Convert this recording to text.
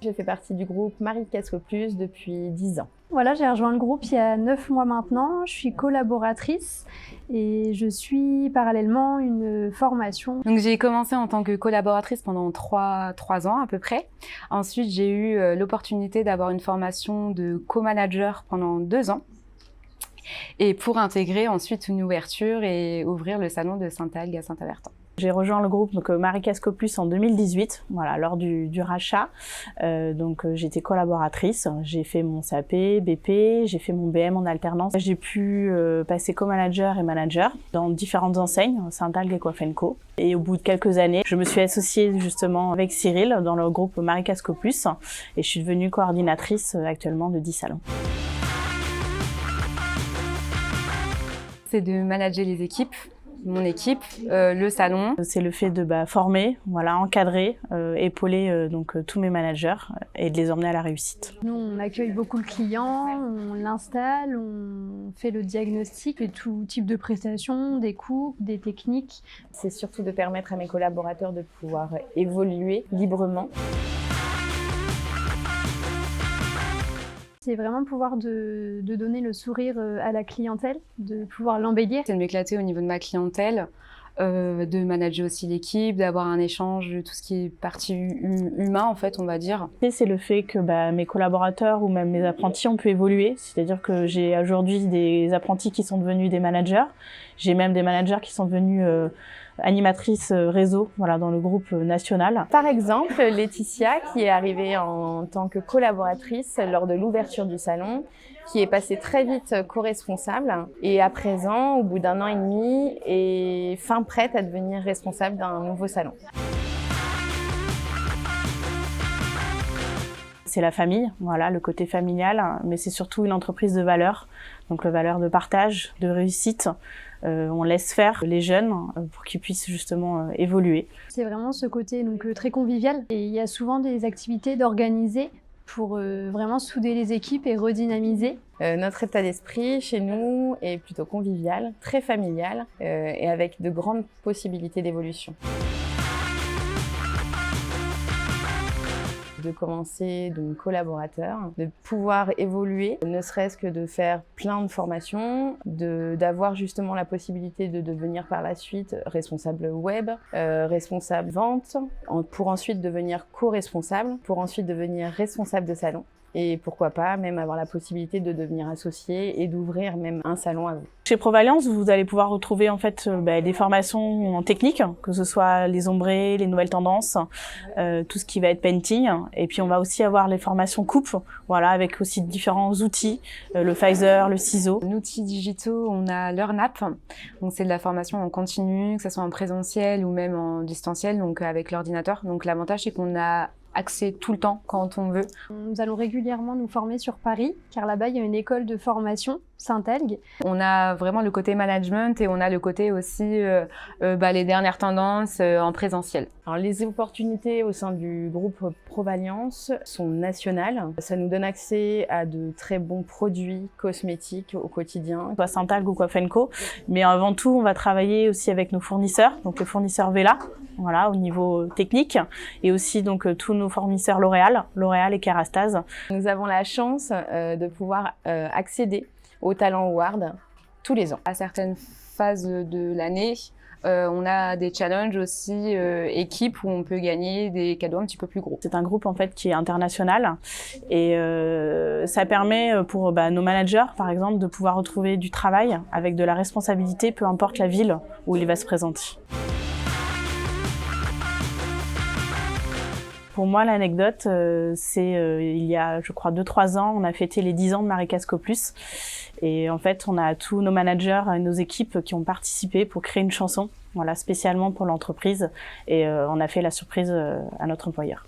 Je fais partie du groupe Marie Casco Plus depuis 10 ans. Voilà, j'ai rejoint le groupe il y a 9 mois maintenant. Je suis collaboratrice et je suis parallèlement une formation. Donc j'ai commencé en tant que collaboratrice pendant 3 ans à peu près. Ensuite, j'ai eu l'opportunité d'avoir une formation de co-manager pendant 2 ans. Et pour intégrer ensuite une ouverture et ouvrir le salon de Saint-Algue à Saint-Avertin. J'ai rejoint le groupe Marie Casco Plus en 2018, voilà, lors du rachat. J'étais collaboratrice, j'ai fait mon CAP, BP, j'ai fait mon BM en alternance. J'ai pu passer co-manager et manager dans différentes enseignes, Saint-Algue et Coiffenco. Et au bout de quelques années, je me suis associée justement avec Cyril dans le groupe Marie Casco Plus et je suis devenue coordinatrice actuellement de 10 salons. C'est de manager les équipes, mon équipe, le salon. C'est le fait de former, voilà, encadrer, épauler tous mes managers et de les emmener à la réussite. Nous, on accueille beaucoup le client, on l'installe, on fait le diagnostic et tout type de prestations, des cours, des techniques. C'est surtout de permettre à mes collaborateurs de pouvoir évoluer librement. C'est vraiment pouvoir de donner le sourire à la clientèle, de pouvoir l'embellir. C'est de m'éclater au niveau de ma clientèle, de manager aussi l'équipe, d'avoir un échange de tout ce qui est partie humain en fait, on va dire. C'est le fait que mes collaborateurs ou même mes apprentis ont pu évoluer, c'est-à-dire que j'ai aujourd'hui des apprentis qui sont devenus des managers, j'ai même des managers qui sont devenus animatrice réseau, voilà, dans le groupe national. Par exemple, Laetitia, qui est arrivée en tant que collaboratrice lors de l'ouverture du salon, qui est passée très vite co-responsable et à présent, au bout d'1 an et demi, est fin prête à devenir responsable d'un nouveau salon. C'est la famille, voilà, le côté familial, mais c'est surtout une entreprise de valeurs, donc la valeur de partage, de réussite. On laisse faire les jeunes pour qu'ils puissent justement évoluer. C'est vraiment ce côté très convivial et il y a souvent des activités d'organiser pour vraiment souder les équipes et redynamiser. Notre état d'esprit chez nous est plutôt convivial, très familial et avec de grandes possibilités d'évolution. De commencer donc collaborateur, de pouvoir évoluer, ne serait-ce que de faire plein de formations, d'avoir justement la possibilité de devenir par la suite responsable web, responsable vente, pour ensuite devenir co-responsable, pour ensuite devenir responsable de salon. Et pourquoi pas même avoir la possibilité de devenir associé et d'ouvrir même un salon à vous. Chez Provalliance, vous allez pouvoir retrouver en fait des formations en technique, que ce soit les ombrés, les nouvelles tendances, tout ce qui va être painting. Et puis on va aussi avoir les formations coupe, voilà, avec aussi différents outils, le phaser, le ciseau. En outils digitaux, on a LearnApp, donc c'est de la formation en continu, que ce soit en présentiel ou même en distanciel, donc avec l'ordinateur. Donc l'avantage c'est qu'on a accès tout le temps quand on veut. Nous allons régulièrement nous former sur Paris, car là-bas il y a une école de formation, Saint-Algue. On a vraiment le côté management et on a le côté aussi les dernières tendances en présentiel. Alors, les opportunités au sein du groupe Provalliance sont nationales. Ça nous donne accès à de très bons produits cosmétiques au quotidien. Soit Saint-Algue ou Coiffenco, mais avant tout on va travailler aussi avec nos fournisseurs, donc le fournisseur Vela, voilà, au niveau technique, et aussi donc tous nos fournisseurs L'Oréal et Kerastase. Nous avons la chance de pouvoir accéder au Talent Award tous les ans. À certaines phases de l'année, on a des challenges aussi équipes où on peut gagner des cadeaux un petit peu plus gros. C'est un groupe en fait qui est international et ça permet pour nos managers par exemple de pouvoir retrouver du travail avec de la responsabilité, peu importe la ville où il va se présenter. Pour moi, l'anecdote, c'est il y a, je crois, 2-3 ans, on a fêté les 10 ans de Marie Casco Plus. Et en fait, on a tous nos managers et nos équipes qui ont participé pour créer une chanson, voilà, spécialement pour l'entreprise. Et on a fait la surprise à notre employeur.